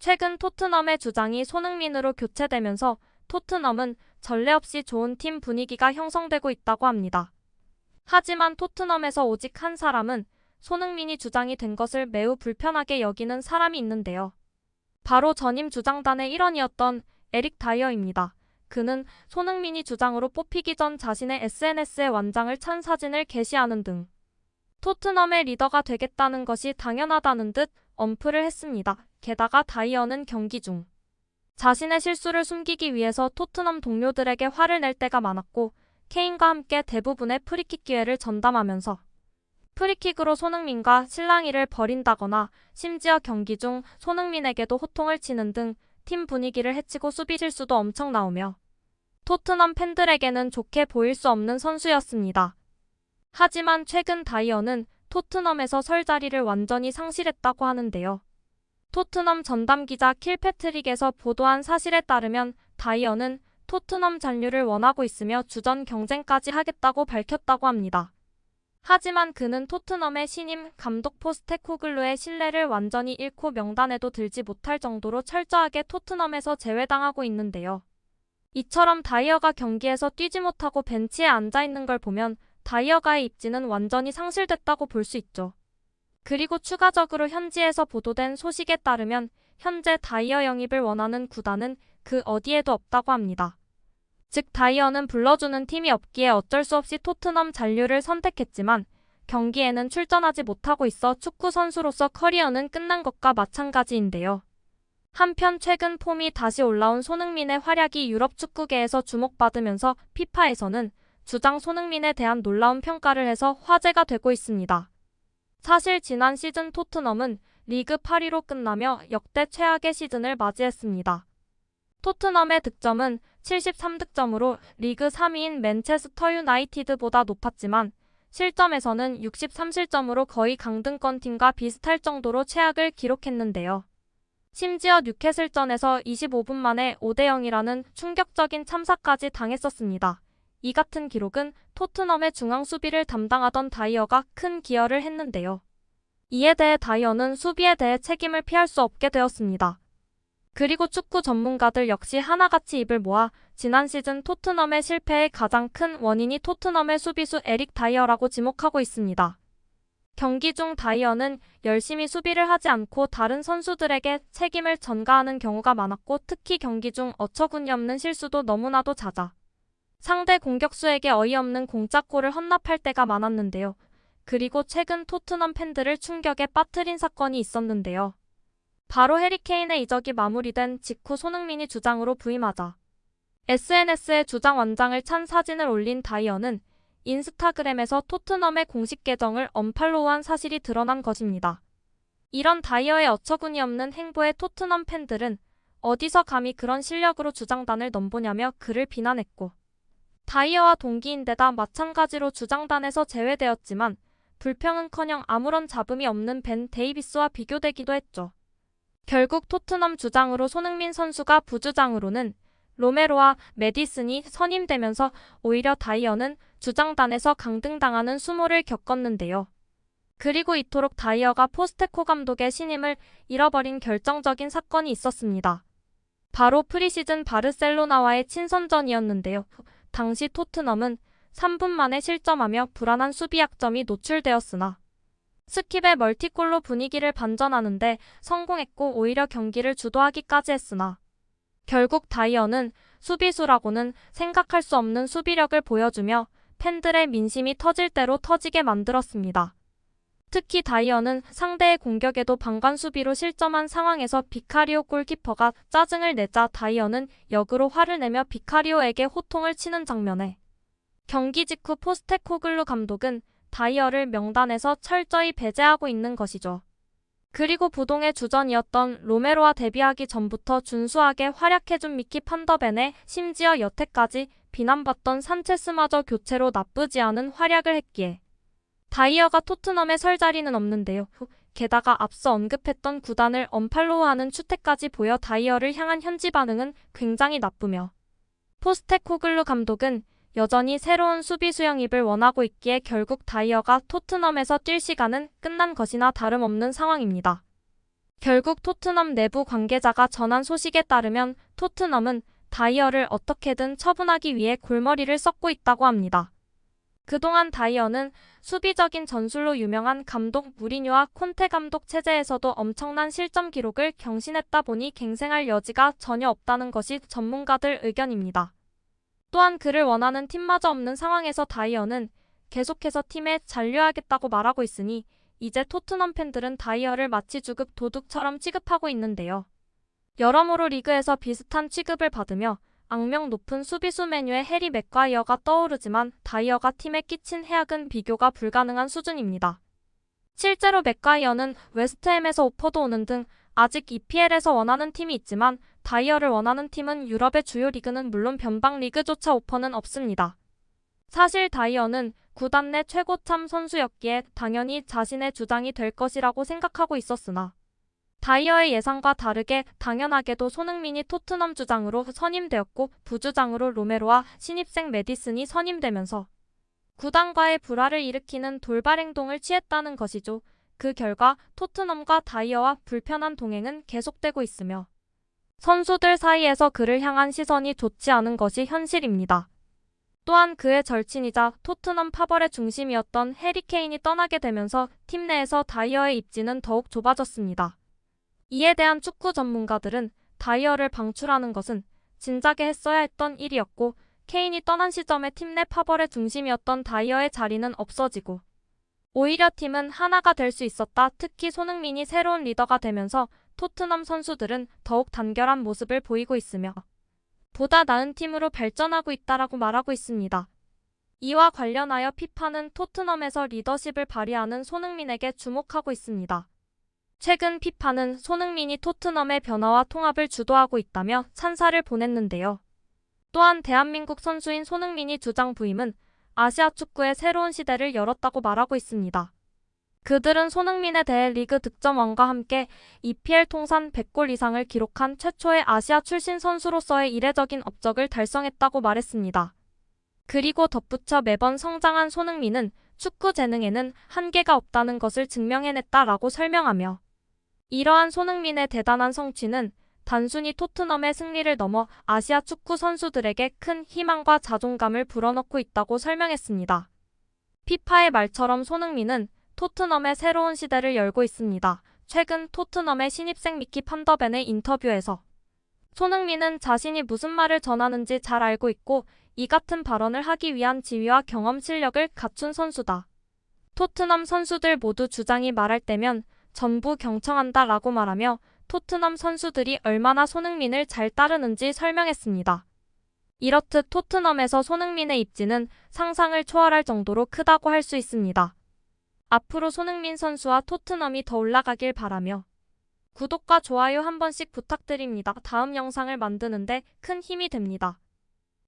최근 토트넘의 주장이 손흥민으로 교체되면서 토트넘은 전례 없이 좋은 팀 분위기가 형성되고 있다고 합니다. 하지만 토트넘에서 오직 한 사람은 손흥민이 주장이 된 것을 매우 불편하게 여기는 사람이 있는데요. 바로 전임 주장단의 일원이었던 에릭 다이어입니다. 그는 손흥민이 주장으로 뽑히기 전 자신의 SNS에 완장을 찬 사진을 게시하는 등 토트넘의 리더가 되겠다는 것이 당연하다는 듯 언플을 했습니다. 게다가 다이어는 경기 중 자신의 실수를 숨기기 위해서 토트넘 동료들에게 화를 낼 때가 많았고 케인과 함께 대부분의 프리킥 기회를 전담하면서 프리킥으로 손흥민과 실랑이를 벌인다거나 심지어 경기 중 손흥민에게도 호통을 치는 등 팀 분위기를 해치고 수비 실수도 엄청 나오며 토트넘 팬들에게는 좋게 보일 수 없는 선수였습니다. 하지만 최근 다이어는 토트넘에서 설 자리를 완전히 상실했다고 하는데요. 토트넘 전담 기자 킬패트릭에서 보도한 사실에 따르면 다이어는 토트넘 잔류를 원하고 있으며 주전 경쟁까지 하겠다고 밝혔다고 합니다. 하지만 그는 토트넘의 신임 감독 포스테코글루의 신뢰를 완전히 잃고 명단에도 들지 못할 정도로 철저하게 토트넘에서 제외당하고 있는데요. 이처럼 다이어가 경기에서 뛰지 못하고 벤치에 앉아있는 걸 보면 다이어가의 입지는 완전히 상실됐다고 볼 수 있죠. 그리고 추가적으로 현지에서 보도된 소식에 따르면 현재 다이어 영입을 원하는 구단은 그 어디에도 없다고 합니다. 즉 다이어는 불러주는 팀이 없기에 어쩔 수 없이 토트넘 잔류를 선택했지만 경기에는 출전하지 못하고 있어 축구 선수로서 커리어는 끝난 것과 마찬가지인데요. 한편 최근 폼이 다시 올라온 손흥민의 활약이 유럽 축구계에서 주목받으면서 피파에서는 주장 손흥민에 대한 놀라운 평가를 해서 화제가 되고 있습니다. 사실 지난 시즌 토트넘은 리그 8위로 끝나며 역대 최악의 시즌을 맞이했습니다. 토트넘의 득점은 73득점으로 리그 3위인 맨체스터 유나이티드보다 높았지만 실점에서는 63실점으로 거의 강등권 팀과 비슷할 정도로 최악을 기록했는데요. 심지어 뉴캐슬전에서 25분 만에 5대0이라는 충격적인 참사까지 당했었습니다. 이 같은 기록은 토트넘의 중앙 수비를 담당하던 다이어가 큰 기여를 했는데요. 이에 대해 다이어는 수비에 대해 책임을 피할 수 없게 되었습니다. 그리고 축구 전문가들 역시 하나같이 입을 모아 지난 시즌 토트넘의 실패의 가장 큰 원인이 토트넘의 수비수 에릭 다이어라고 지목하고 있습니다. 경기 중 다이어는 열심히 수비를 하지 않고 다른 선수들에게 책임을 전가하는 경우가 많았고 특히 경기 중 어처구니없는 실수도 너무나도 잦아 상대 공격수에게 어이없는 공짜골을 헌납할 때가 많았는데요. 그리고 최근 토트넘 팬들을 충격에 빠뜨린 사건이 있었는데요. 바로 해리 케인의 이적이 마무리된 직후 손흥민이 주장으로 부임하자 SNS에 주장 완장을 찬 사진을 올린 다이어는 인스타그램에서 토트넘의 공식 계정을 언팔로우한 사실이 드러난 것입니다. 이런 다이어의 어처구니없는 행보에 토트넘 팬들은 어디서 감히 그런 실력으로 주장단을 넘보냐며 그를 비난했고 다이어와 동기인데다 마찬가지로 주장단에서 제외되었지만 불평은커녕 아무런 잡음이 없는 벤 데이비스와 비교되기도 했죠. 결국 토트넘 주장으로 손흥민 선수가 부주장으로는 로메로와 메디슨이 선임되면서 오히려 다이어는 주장단에서 강등당하는 수모를 겪었는데요. 그리고 이토록 다이어가 포스테코 감독의 신임을 잃어버린 결정적인 사건이 있었습니다. 바로 프리시즌 바르셀로나와의 친선전이었는데요. 당시 토트넘은 3분 만에 실점하며 불안한 수비 약점이 노출되었으나 스킵의 멀티골로 분위기를 반전하는데 성공했고 오히려 경기를 주도하기까지 했으나 결국 다이어는 수비수라고는 생각할 수 없는 수비력을 보여주며 팬들의 민심이 터질 대로 터지게 만들었습니다. 특히 다이어는 상대의 공격에도 방관 수비로 실점한 상황에서 비카리오 골키퍼가 짜증을 내자 다이어는 역으로 화를 내며 비카리오에게 호통을 치는 장면에 경기 직후 포스테코글루 감독은 다이어를 명단에서 철저히 배제하고 있는 것이죠. 그리고 부동의 주전이었던 로메로와 데뷔하기 전부터 준수하게 활약해준 미키 판더벤에 심지어 여태까지 비난받던 산체스마저 교체로 나쁘지 않은 활약을 했기에 다이어가 토트넘에 설 자리는 없는데요. 게다가 앞서 언급했던 구단을 언팔로우하는 추태까지 보여 다이어를 향한 현지 반응은 굉장히 나쁘며 포스테코글루 감독은 여전히 새로운 수비수 영입을 원하고 있기에 결국 다이어가 토트넘에서 뛸 시간은 끝난 것이나 다름없는 상황입니다. 결국 토트넘 내부 관계자가 전한 소식에 따르면 토트넘은 다이어를 어떻게든 처분하기 위해 골머리를 썩고 있다고 합니다. 그동안 다이어는 수비적인 전술로 유명한 감독 무리뉴와 콘테 감독 체제에서도 엄청난 실점 기록을 경신했다 보니 갱생할 여지가 전혀 없다는 것이 전문가들 의견입니다. 또한 그를 원하는 팀마저 없는 상황에서 다이어는 계속해서 팀에 잔류하겠다고 말하고 있으니 이제 토트넘 팬들은 다이어를 마치 주급 도둑처럼 취급하고 있는데요. 여러모로 리그에서 비슷한 취급을 받으며 악명 높은 수비수 메뉴의 해리 맥과이어가 떠오르지만 다이어가 팀에 끼친 해악은 비교가 불가능한 수준입니다. 실제로 맥과이어는 웨스트햄에서 오퍼도 오는 등 아직 EPL에서 원하는 팀이 있지만 다이어를 원하는 팀은 유럽의 주요 리그는 물론 변방 리그조차 오퍼는 없습니다. 사실 다이어는 구단 내 최고참 선수였기에 당연히 자신의 주장이 될 것이라고 생각하고 있었으나 다이어의 예상과 다르게 당연하게도 손흥민이 토트넘 주장으로 선임되었고 부주장으로 로메로와 신입생 매디슨이 선임되면서 구단과의 불화를 일으키는 돌발 행동을 취했다는 것이죠. 그 결과 토트넘과 다이어와 불편한 동행은 계속되고 있으며 선수들 사이에서 그를 향한 시선이 좋지 않은 것이 현실입니다. 또한 그의 절친이자 토트넘 파벌의 중심이었던 해리 케인이 떠나게 되면서 팀 내에서 다이어의 입지는 더욱 좁아졌습니다. 이에 대한 축구 전문가들은 다이어를 방출하는 것은 진작에 했어야 했던 일이었고 케인이 떠난 시점에 팀 내 파벌의 중심이었던 다이어의 자리는 없어지고 오히려 팀은 하나가 될 수 있었다. 특히 손흥민이 새로운 리더가 되면서 토트넘 선수들은 더욱 단결한 모습을 보이고 있으며 보다 나은 팀으로 발전하고 있다라고 말하고 있습니다. 이와 관련하여 피파는 토트넘에서 리더십을 발휘하는 손흥민에게 주목하고 있습니다. 최근 피파는 손흥민이 토트넘의 변화와 통합을 주도하고 있다며 찬사를 보냈는데요. 또한 대한민국 선수인 손흥민이 주장 부임은 아시아 축구의 새로운 시대를 열었다고 말하고 있습니다. 그들은 손흥민에 대해 리그 득점왕과 함께 EPL 통산 100골 이상을 기록한 최초의 아시아 출신 선수로서의 이례적인 업적을 달성했다고 말했습니다. 그리고 덧붙여 매번 성장한 손흥민은 축구 재능에는 한계가 없다는 것을 증명해냈다라고 설명하며 이러한 손흥민의 대단한 성취는 단순히 토트넘의 승리를 넘어 아시아 축구 선수들에게 큰 희망과 자존감을 불어넣고 있다고 설명했습니다. 피파의 말처럼 손흥민은 토트넘의 새로운 시대를 열고 있습니다. 최근 토트넘의 신입생 미키 판더벤의 인터뷰에서 손흥민은 자신이 무슨 말을 전하는지 잘 알고 있고 이 같은 발언을 하기 위한 지위와 경험 실력을 갖춘 선수다. 토트넘 선수들 모두 주장이 말할 때면 전부 경청한다 라고 말하며 토트넘 선수들이 얼마나 손흥민을 잘 따르는지 설명했습니다. 이렇듯 토트넘에서 손흥민의 입지는 상상을 초월할 정도로 크다고 할 수 있습니다. 앞으로 손흥민 선수와 토트넘이 더 올라가길 바라며 구독과 좋아요 한 번씩 부탁드립니다. 다음 영상을 만드는데 큰 힘이 됩니다.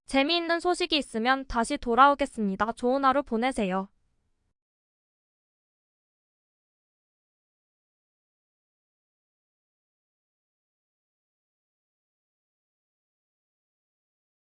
재미있는 소식이 있으면 다시 돌아오겠습니다. 좋은 하루 보내세요.